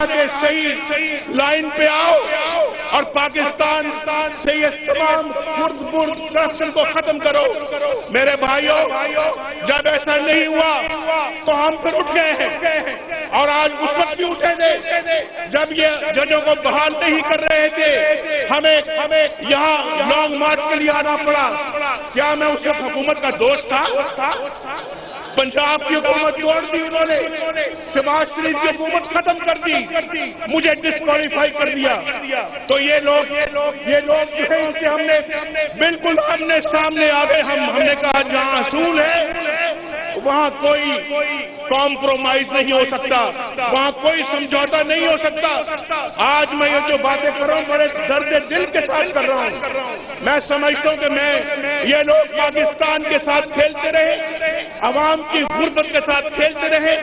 کہ صحیح لائن پہ آؤ اور پاکستان سے یہ تمام کرپشن کو ختم کرو۔ میرے بھائیوں، جب ایسا نہیں ہوا تو ہم پھر اٹھ گئے ہیں، اور آج اس وقت بھی اٹھے تھے جب یہ ججوں کو بحال نہیں کر رہے تھے، ہمیں یہاں لانگ مارچ کے لیے آنا پڑا۔ کیا میں اس وقت حکومت کا دوست تھا؟ پنجاب کی حکومت توڑ دی انہوں نے، شہباز شریف کی حکومت ختم کر دی، مجھے ڈسکوالیفائی کر دیا۔ تو یہ لوگ جو ہے اسے ہم نے بالکل سامنے آ گئے۔ ہم نے کہا جہاں اصول ہے وہاں کوئی کمپرومائز نہیں ہو سکتا، وہاں کوئی سمجھوتا نہیں ہو سکتا۔ آج میں یہ جو باتیں کر رہا ہوں بڑے درد دل کے ساتھ کر رہا ہوں۔ میں سمجھتا ہوں کہ یہ لوگ پاکستان کے ساتھ کھیلتے رہے، عوام کی غربت کے ساتھ کھیلتے رہے،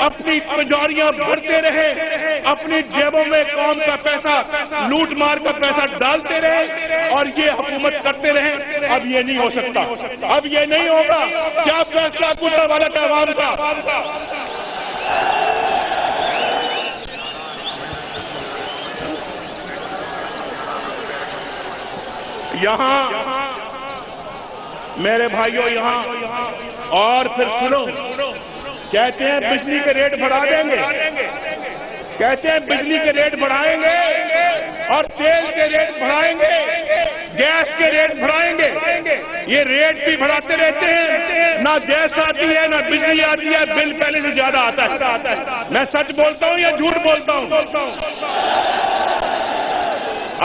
اپنی تجاریاں بھرتے رہے، اپنی جیبوں میں قوم کا پیسہ لوٹ مار کا پیسہ ڈالتے رہے اور یہ حکومت کرتے رہے۔ اب یہ نہیں ہو سکتا، اب یہ نہیں ہوگا۔ کیا فیصلہ گجرا والا کا عوام کا؟ یہاں میرے بھائیوں، یہاں اور پھر سنو، کہتے ہیں بجلی کے ریٹ بڑھا دیں گے، کہتے ہیں بجلی کے ریٹ بڑھائیں گے اور تیل کے ریٹ بڑھائیں گے، گیس کے ریٹ بڑھائیں گے۔ یہ ریٹ بھی بڑھاتے رہتے ہیں، نہ گیس آتی ہے نہ بجلی آتی ہے، بل پہلے سے زیادہ آتا ہے۔ میں سچ بولتا ہوں یا جھوٹ بولتا ہوں؟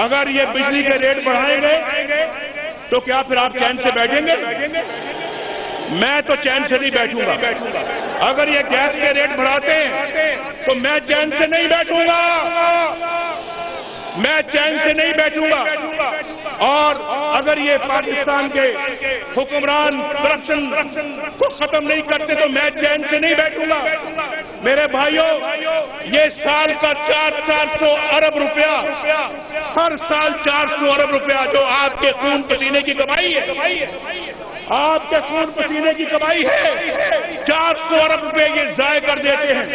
اگر یہ بجلی کے ریٹ بڑھائیں گے تو کیا پھر آپ چین سے بیٹھیں گے؟ میں تو چین سے نہیں بیٹھوں گا۔ اگر یہ گیس کے ریٹ بڑھاتے ہیں تو میں چین سے نہیں بیٹھوں گا، میں چین سے نہیں بیٹھوں گا۔ اور اگر یہ پاکستان کے حکمران کرپشن کو ختم نہیں کرتے تو میں چین سے نہیں بیٹھوں گا۔ میرے بھائیوں، یہ سال کا 400 ارب روپیہ، ہر سال 400 ارب روپیہ جو آپ کے خون پسینے کی کمائی ہے، آپ کے خون پسینے کی کمائی ہے، 400 ارب روپے یہ ضائع کر دیتے ہیں۔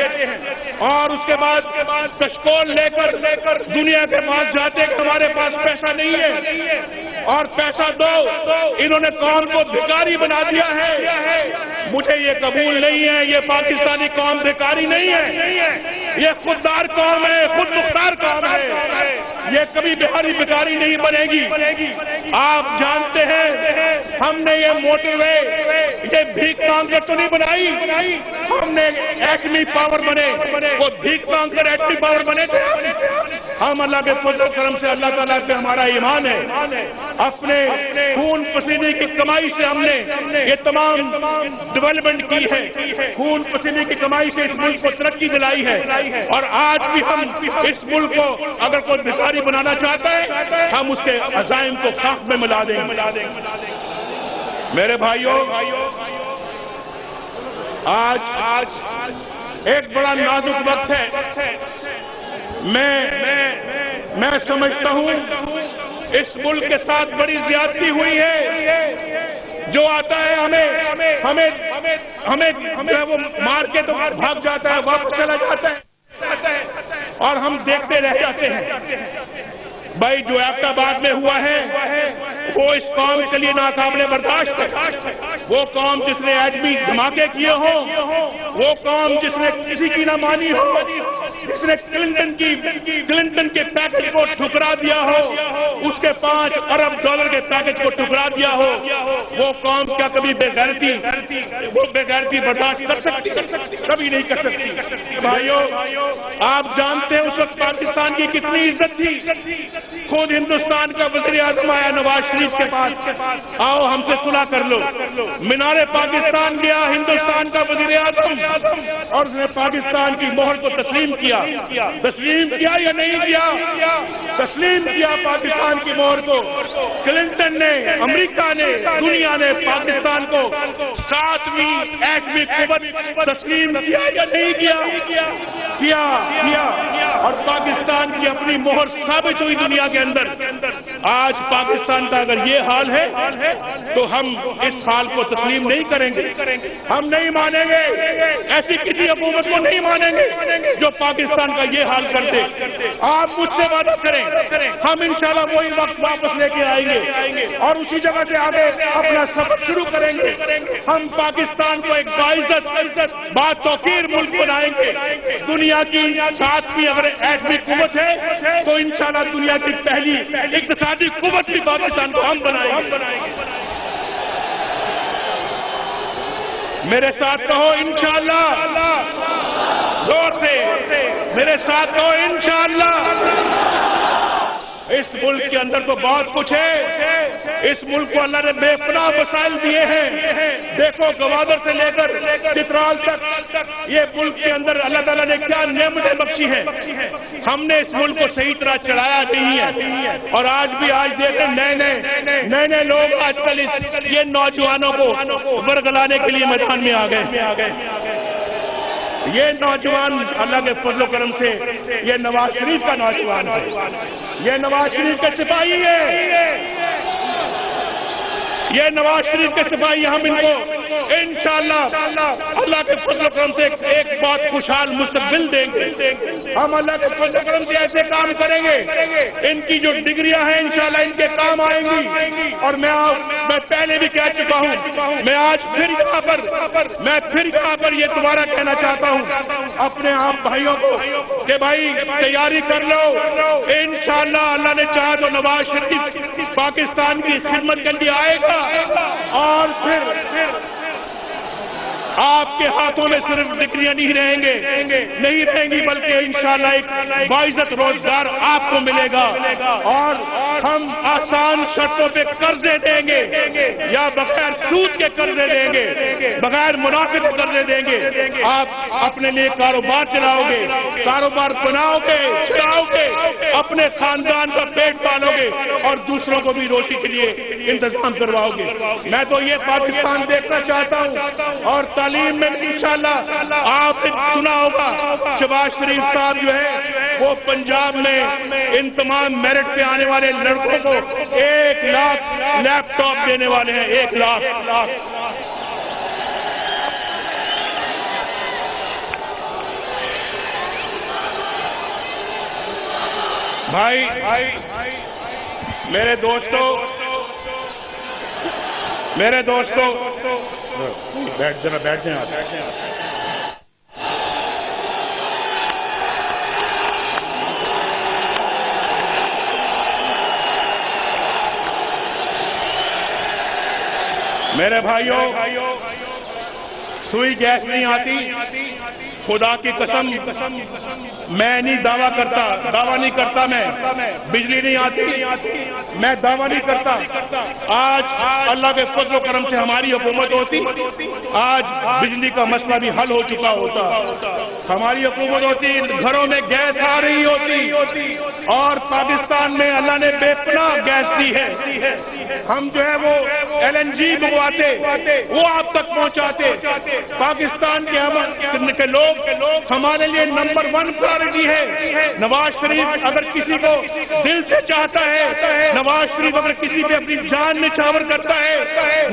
اور اس کے بعد کشکول لے کر دنیا کے پاس جاتے کہ ہمارے پاس پیسہ نہیں ہے اور پیسہ دو۔ انہوں نے قوم کو بھکاری بنا دیا ہے۔ مجھے یہ قبول نہیں ہے، یہ پاکستانی قوم بھکاری نہیں ہے، یہ خوددار قوم ہے، خود مختار قوم ہے، یہ کبھی بہاری بھکاری نہیں بنے گی۔ آپ جانتے ہیں ہم نے یہ موٹر وے یہ بھیک مانگ کر تو نہیں بنائی، ہم نے ایٹمی پاور بنے، وہ بھیک مانگ کر ایٹمی پاور بنے تھے۔ ہم اللہ کے فضل و کرم سے، اللہ تعالیٰ پہ ہمارا ایمان ہے، اپنے خون پسینے کی کمائی سے ہم نے یہ تمام ڈیولپمنٹ کی ہے، خون پسینے کی کمائی سے اس ملک کو ترقی دلائی ہے۔ اور آج بھی ہم اس ملک کو اگر کوئی بھکاری بنانا چاہتا ہے ہم اس کے عزائم کو خاک میں ملا دیں گے۔ میرے بھائیوں، آج ایک بڑا نازک وقت ہے۔ میں سمجھتا ہوں اس ملک کے ساتھ بڑی زیادتی ہوئی ہے۔ جو آتا ہے ہمیں وہ مار کے تو بھاگ جاتا ہے، واپس چلا جاتا ہے اور ہم دیکھتے رہ جاتے ہیں۔ بھائی جو ایبٹ آباد میں ہوا ہے وہ اس قوم کے لیے ناقابل برداشت ہے۔ وہ قوم جس نے ایٹمی دھماکے کیے ہوں، وہ قوم جس نے کسی کی نہ مانی ہو، جس نے کلنٹن کے پیکج کو ٹھکرا دیا ہو، اس کے 5 ارب ڈالر کے پیکج کو ٹھکرا دیا ہو، وہ قوم کیا کبھی بے غیرتی برداشت کر سکتی؟ کبھی نہیں کر سکتی۔ بھائیوں، آپ جانتے ہیں اس وقت پاکستان کی کتنی عزت تھی۔ خود ہندوستان کا وزیر اعظم آیا نواز شریف کے پاس، آؤ ہم سے صلح کر لو۔ مینار پاکستان گیا ہندوستان کا وزیر اعظم اور اس نے پاکستان کی مہر کو تسلیم کیا یا نہیں کیا؟ تسلیم کیا پاکستان کی مہر کو۔ کلنٹن نے، امریکہ نے، دنیا نے پاکستان کو 7ویں ایٹمی قوت تسلیم کیا یا نہیں کیا؟ اور پاکستان کی اپنی مہر ثابت ہوئی دنیا کے اندر. آج پاکستان کا اگر یہ حال ہے تو ہم اس حال کو تسلیم نہیں کریں گے. ہم نہیں مانیں گے, ایسی کسی حکومت کو نہیں مانیں گے جو پاکستان کا یہ حال کر دے. آپ مجھ سے وعدہ کریں, ہم انشاءاللہ وہی وقت واپس لے کے آئیں گے اور اسی جگہ سے آگے اپنا سفر شروع کریں گے. ہم پاکستان کو ایک باعزت با توقیر ملک بنائیں گے. دنیا کی ساتویں اگر ایٹمی قوت ہے تو انشاءاللہ دنیا کی پہلی اقتصادی قوت بھی پاکستان کو ہم بنائیں گے. میرے ساتھ کہو انشاءاللہ, زور سے میرے ساتھ کہو انشاءاللہ. اس ملک کے اندر تو بہت کچھ ہے. اس ملک کو اللہ نے بے پناہ وسائل دیے ہیں. دیکھو گوادر سے لے کر چترال تک یہ ملک کے اندر اللہ تعالیٰ نے کیا نعمتیں بخشی ہیں. ہم نے اس ملک کو صحیح طرح چلایا نہیں ہے اور آج بھی دیکھیں نئے لوگ آج کل یہ نوجوانوں کو ورگلانے کے لیے میدان میں آ گئے. یہ نوجوان اللہ کے فضل و کرم سے یہ نواز شریف کا نوجوان ہے, یہ نواز شریف کے سپاہی ہے, یہ نواز شریف کے سپاہی. ہم ان کو انشاءاللہ اللہ کے فضل و کرم سے ایک بہت خوشحال مستقبل دیں گے. ہم اللہ کے فضل و کرم سے ایسے کام کریں گے, ان کی جو ڈگریاں ہیں انشاءاللہ ان کے کام آئیں گی. اور میں پہلے بھی کہہ چکا ہوں, میں آج پھر یہاں پر یہ دوبارہ کہنا چاہتا ہوں اپنے آپ بھائیوں کو کہ بھائی تیاری کر لو. انشاءاللہ اللہ نے چاہا تو نواز شریف پاکستان کی خدمت کے لیے آئے گا اور پھر آپ کے ہاتھوں میں صرف ڈگریاں نہیں رہیں گی بلکہ انشاءاللہ ایک باعزت روزگار آپ کو ملے گا. اور ہم آسان شرطوں پہ قرضے دیں گے یا بغیر سود کے قرضے دیں گے, بغیر منافع کے قرضے دیں گے. آپ اپنے لیے کاروبار چلاؤ گے, کاروبار بناؤ گے, چلاؤ گے, اپنے خاندان کا پیٹ پالو گے اور دوسروں کو بھی روٹی کے لیے انتظام کرواؤ گے. میں تو یہ پاکستان دیکھنا چاہتا ہوں. اور تعلیم میں انشاءاللہ آپ نے سنا ہوگا شہباز شریف صاحب جو ہے وہ پنجاب میں ان تمام میرٹ پہ آنے والے لڑکوں کو 1 لاکھ لیپ ٹاپ دینے والے ہیں. 1 لاکھ. بھائی میرے دوستوں بیٹھ جائیں آپ. میرے بھائیوں, سوئی گیس نہیں آتی. خدا کی قسم میں دعویٰ نہیں کرتا میں بجلی نہیں آتی, میں دعویٰ نہیں کرتا. آج اللہ کے فضل و کرم سے ہماری حکومت ہوتی, آج بجلی کا مسئلہ بھی حل ہو چکا ہوتا. ہماری حکومت ہوتی, گھروں میں گیس آ رہی ہوتی اور پاکستان میں اللہ نے بے پناہ گیس دی ہے. ہم جو ہے وہ LNG منگواتے, وہ آپ تک پہنچاتے. پاکستان کے لوگ ہمارے لیے نمبر 1 پرائرٹی ہے. نواز شریف اگر کسی کو دل سے چاہتا ہے, نواز شریف اگر کسی پہ اپنی جان نچھاور کرتا ہے,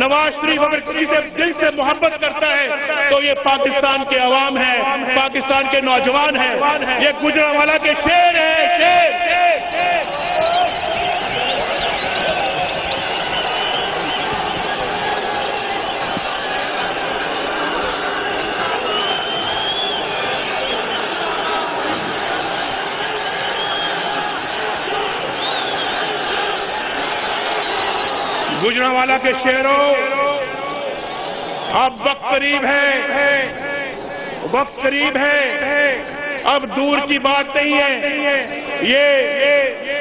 نواز شریف اگر کسی سے دل سے محبت کرتا ہے تو یہ پاکستان کے عوام ہیں, پاکستان کے نوجوان ہیں. یہ گجرانوالہ کے شیر ہیں, شیر. گجرانوالہ کے شہروں, اب وقت قریب ہے, اب دور کی بات نہیں ہے. یہ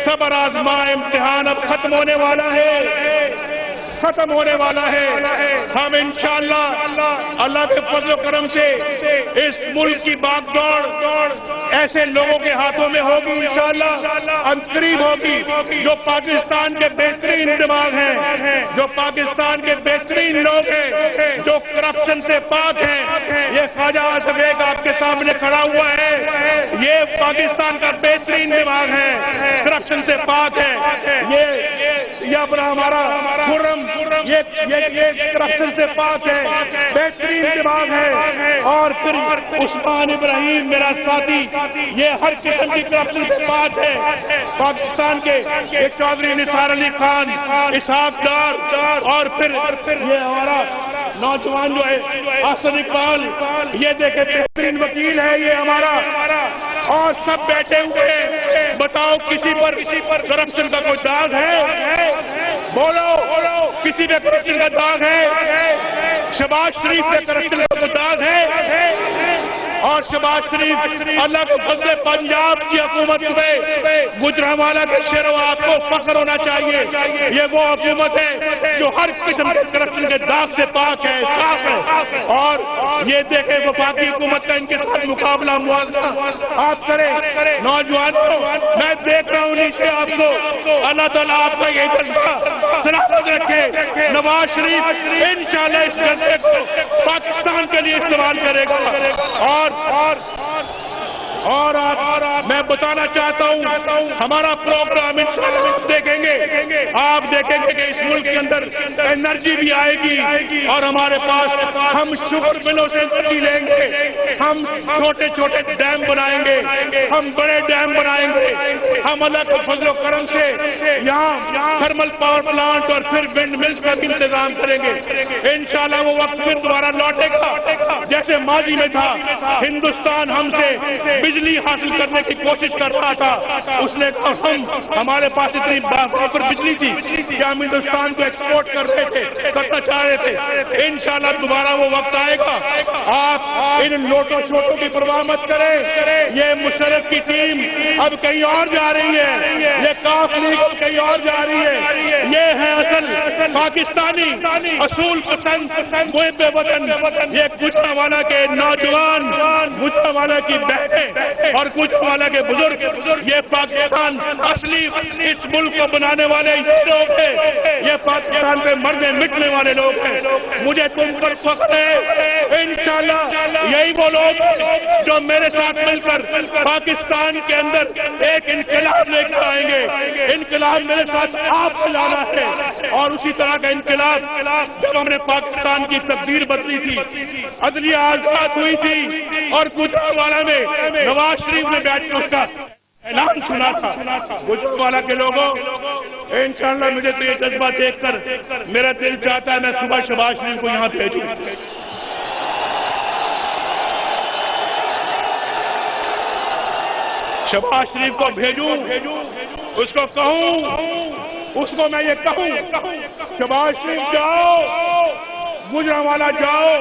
صبر آزما امتحان اب ختم ہونے والا ہے. ختم ہونے والا ہے. ہم انشاءاللہ اللہ کے فضل و کرم سے اس ملک کی باغ دوڑ ایسے لوگوں کے ہاتھوں میں ہوگی انشاءاللہ قریب ہوگی جو پاکستان کے بہترین دماغ ہیں, جو پاکستان کے بہترین لوگ ہیں, جو کرپشن سے پاک ہیں. یہ خواجہ آصف بیگ آپ کے سامنے کھڑا ہوا ہے, یہ پاکستان کا بہترین دماغ ہے, کرپشن سے پاک ہے. یہ اپنا ہمارا خرم یہ کرپشن سے پاک ہے, بہترین دماغ ہے. اور پھر عثمان ابراہیم میرا ساتھی, یہ ہر قسم کی کرپشن سے پاک ہے. پاکستان کے چودھری نثار علی خان, اسحاق ڈار, اور پھر یہ ہمارا نوجوان جو ہے حسن اقبال, یہ دیکھیں بہترین وکیل ہے یہ ہمارا. اور سب بیٹھے ہوئے, بتاؤ کسی پر کرپشن کا کوئی داغ ہے؟ بولو کسی پہ کرپشن کا داغ ہے؟ شہباز شریف پہ کرپشن کا کوئی داغ ہے؟ اور شہباز شریف اللہ کے فضل پنجاب کی حکومت پہ گجرانوالہ کے شہروں آپ کو فخر ہونا چاہیے. یہ وہ حکومت ہے جو ہر قسم کے کرپشن کے داغ سے پاک ہے, صاف ہے. اور یہ دیکھیں وفاقی حکومت کا ان کے ساتھ مقابلہ موازنہ آپ کریں. نوجوانوں میں دیکھ رہا ہوں نیچے آپ کو, اللہ تعالیٰ آپ کا یہ جذبہ سلامت رکھے. نواز شریف انشاءاللہ اس جذبے کو پاکستان کے لیے استعمال کرے گا. اور میں بتانا چاہتا ہوں ہمارا پروگرام دیکھیں گے, آپ دیکھیں گے کہ اس ملک کے اندر انرجی بھی آئے گی, اور ہمارے پاس ہم شوگر ملوں سے انرجی لیں گے, ہم چھوٹے چھوٹے ڈیم بنائیں گے, ہم بڑے ڈیم بنائیں گے. ہم اللہ کے فضل و کرم سے یہاں تھرمل پاور پلانٹ اور پھر ونڈ ملز کا بھی انتظام کریں گے. انشاءاللہ وہ وقت پھر دوبارہ لوٹے گا جیسے ماضی میں تھا. ہندوستان ہم سے بجلی حاصل کرنے کی کوشش کر رہا تھا, اس نے ہمارے پاس اتنی پر بجلی تھی کہ ہم ہندوستان کو ایکسپورٹ کر رہے تھے, کرنا چاہ رہے تھے. انشاءاللہ دوبارہ وہ وقت آئے گا. آپ ان لوٹوں چھوٹوں کی پرواہ مت کریں. یہ مشرف کی ٹیم اب کہیں اور جا رہی ہے, یہ کاف لیگ کہیں اور جا رہی ہے. یہ ہے اصل پاکستانی اصول پسند محب وطن. یہ گجرانوالہ کے نوجوان, گجرانوالہ کی بہنیں اور گجرانوالہ کے بزرگ, یہ پاکستان اصلی اس ملک کو بنانے والے یہ لوگ ہیں. یہ پاکستان پہ مرنے مٹنے والے لوگ ہیں. مجھے تم پر فخر ہے. انشاءاللہ یہی وہ لوگ جو میرے ساتھ مل کر پاکستان کے اندر ایک انقلاب لے کر آئیں گے. انقلاب میرے ساتھ آپ کو لانا ہے, اور اسی طرح کا انقلاب جب ہم نے پاکستان کی تقدیر بدلی تھی, عدلیہ آزاد ہوئی تھی, اور گجرانوالہ میں نواز شریف نے بیٹھ کر اس کا اعلان سنا تھا. گجرانوالہ کے لوگوں, انشاءاللہ مجھے تو یہ جذبہ دیکھ کر میرا دل چاہتا ہے میں صبح شہباز شریف کو یہاں بھیجوں. شہباز شریف کو بھیجوں, اس کو کہوں, اس کو میں یہ کہوں شہباز شریف جاؤ, گجرانوالہ جاؤ,